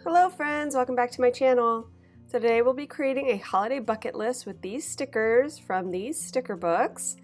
Hello friends, welcome back to my channel. So today we'll be creating a holiday bucket list with these stickers from these sticker books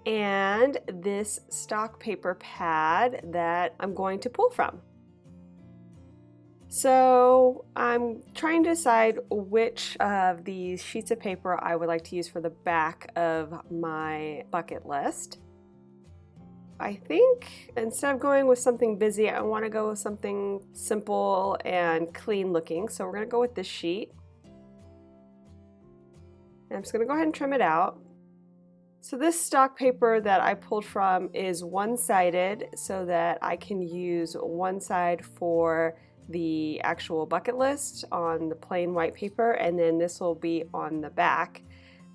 and this stock paper pad that I'm going to pull from. So I'm trying to decide which of these sheets of paper I would like to use for the back of my bucket list. I think instead of going with something busy, I want to go with something simple and clean looking. So we're going to go with this sheet. And I'm just going to go ahead and trim it out. So this stock paper that I pulled from is one-sided so that I can use one side for the actual bucket list on the plain white paper, and then this will be on the back.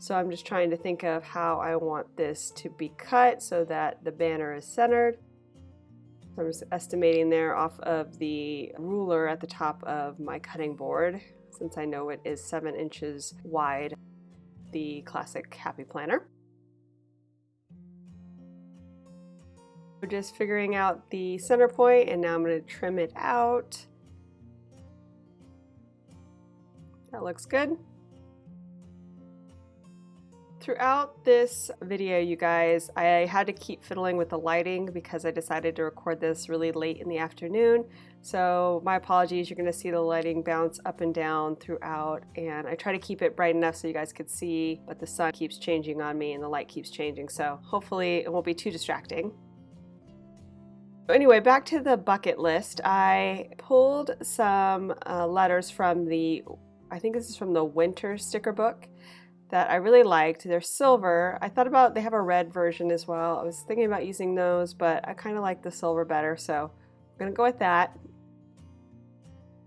So I'm just trying to think of how I want this to be cut so that the banner is centered. So I'm just estimating there off of the ruler at the top of my cutting board, since I know it is 7 inches wide, the classic Happy Planner. We're just figuring out the center point, and now I'm going to trim it out. That looks good. Throughout this video, you guys, I had to keep fiddling with the lighting because I decided to record this really late in the afternoon. So my apologies, you're going to see the lighting bounce up and down throughout, and I try to keep it bright enough so you guys could see, but the sun keeps changing on me and the light keeps changing, so hopefully it won't be too distracting. Anyway, back to the bucket list. I pulled some letters from I think this is from the winter sticker book that I really liked. They're silver. I thought about, they have a red version as well. I was thinking about using those, but I kind of like the silver better, so I'm gonna go with that.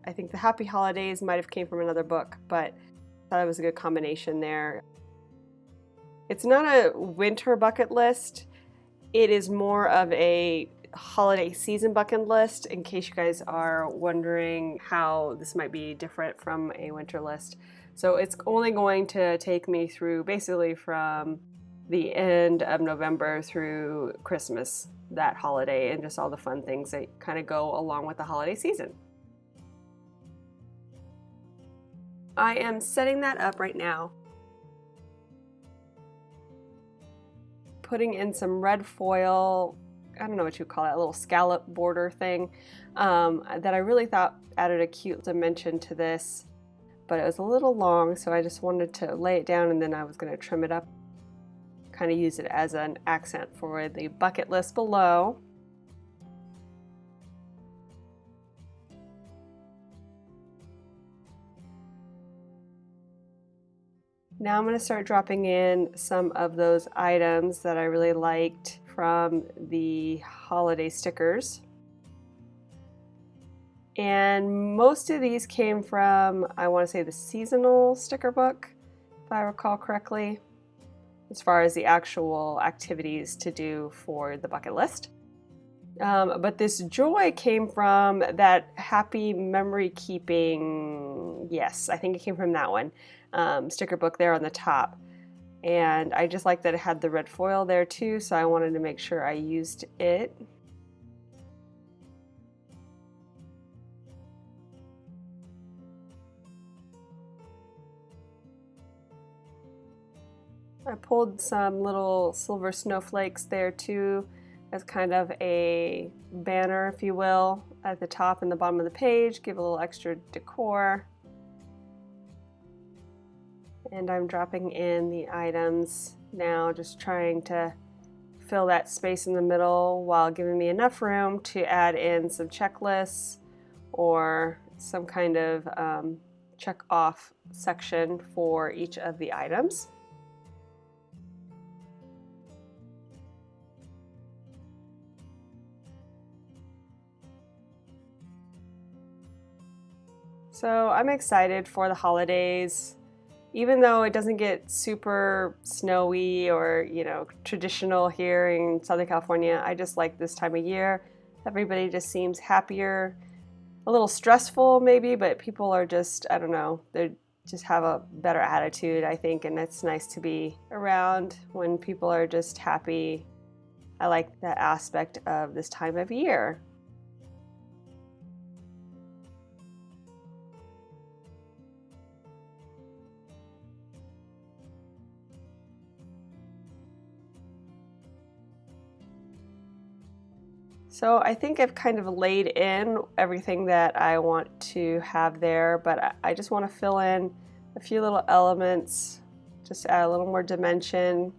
I think the Happy Holidays might have came from another book, but I thought it was a good combination there. It's not a winter bucket list. It is more of a holiday season bucket list, in case you guys are wondering how this might be different from a winter list. So it's only going to take me through basically from the end of November through Christmas, that holiday, and just all the fun things that kind of go along with the holiday season. I am setting that up right now. Putting in some red foil, I don't know what you call it, a little scallop border thing that I really thought added a cute dimension to this. But it was a little long, so I just wanted to lay it down and then I was going to trim it up, kind of use it as an accent for the bucket list below. Now I'm going to start dropping in some of those items that I really liked from the holiday stickers. And most of these came from, I want to say, the seasonal sticker book, if I recall correctly, as far as the actual activities to do for the bucket list. But this joy came from that happy memory keeping, yes, I think it came from that one, sticker book there on the top. And I just like that it had the red foil there too, so I wanted to make sure I used it. I pulled some little silver snowflakes there too, as kind of a banner, if you will, at the top and the bottom of the page, give a little extra decor. And I'm dropping in the items now, just trying to fill that space in the middle while giving me enough room to add in some checklists or some kind of check off section for each of the items. So I'm excited for the holidays. Even though it doesn't get super snowy or, traditional here in Southern California, I just like this time of year. Everybody just seems happier, a little stressful maybe, but people are just, I don't know, they just have a better attitude, I think, and it's nice to be around when people are just happy. I like that aspect of this time of year. So I think I've kind of laid in everything that I want to have there, but I just want to fill in a few little elements, just add a little more dimension.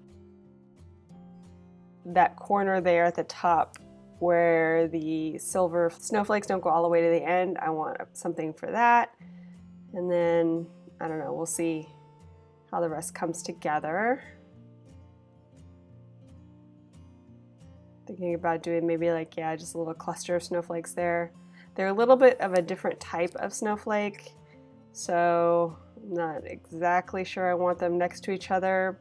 That corner there at the top where the silver snowflakes don't go all the way to the end, I want something for that. And then, I don't know, we'll see how the rest comes together. Thinking about doing maybe like, yeah, just a little cluster of snowflakes there. They're a little bit of a different type of snowflake, so I'm not exactly sure I want them next to each other,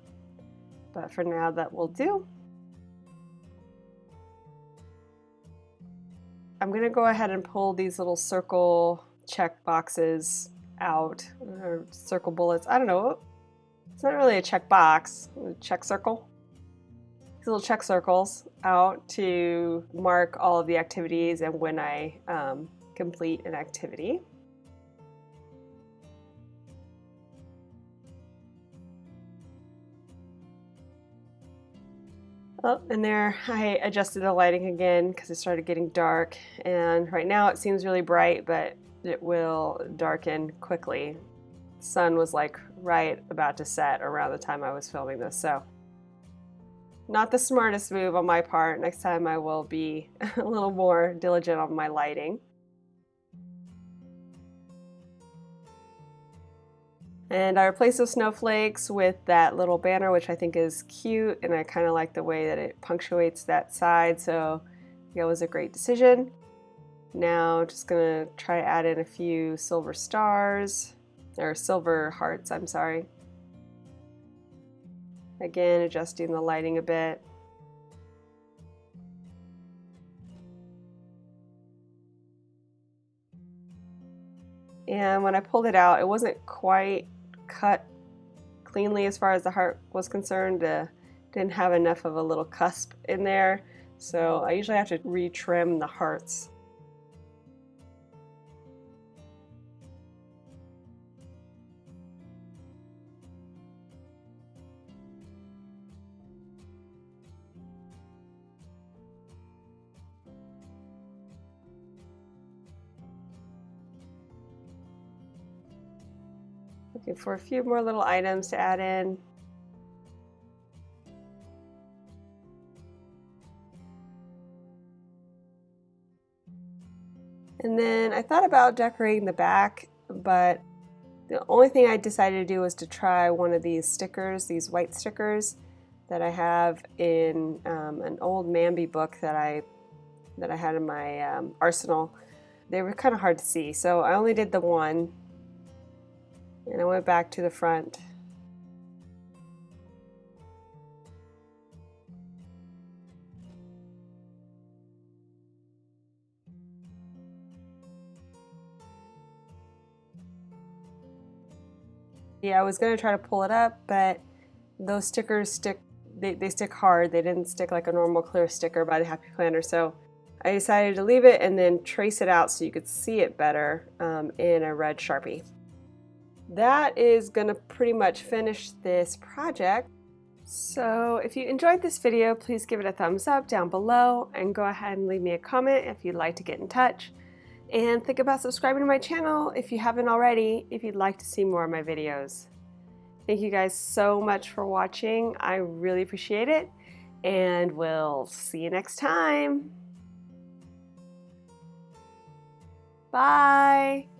but for now that will do. I'm gonna go ahead and pull these little circle check boxes out, or circle bullets. I don't know, it's not really a check box, a check circle. These little check circles out to mark all of the activities and when I complete an activity. Oh, and there I adjusted the lighting again because it started getting dark, and right now it seems really bright, but it will darken quickly. The sun was like right about to set around the time I was filming this, so not the smartest move on my part. Next time I will be a little more diligent on my lighting. And I replaced those snowflakes with that little banner, which I think is cute, and I kind of like the way that it punctuates that side, so it was a great decision. Now just gonna try to add in a few silver stars, or silver hearts, I'm sorry. Again, adjusting the lighting a bit. And when I pulled it out, it wasn't quite cut cleanly as far as the heart was concerned. Didn't have enough of a little cusp in there, so I usually have to retrim the hearts. Looking for a few more little items to add in. And then I thought about decorating the back, but the only thing I decided to do was to try one of these stickers, these white stickers that I have in an old Mambi book that I had in my arsenal. They were kind of hard to see, so I only did the one, and I went back to the front. Yeah, I was going to try to pull it up, but those stickers stick, they stick hard. They didn't stick like a normal clear sticker by the Happy Planner, so I decided to leave it and then trace it out so you could see it better in a red Sharpie. That is going to pretty much finish this project. So if you enjoyed this video, please give it a thumbs up down below and go ahead and leave me a comment if you'd like to get in touch. And think about subscribing to my channel if you haven't already, if you'd like to see more of my videos. Thank you guys so much for watching. I really appreciate it, and we'll see you next time. Bye.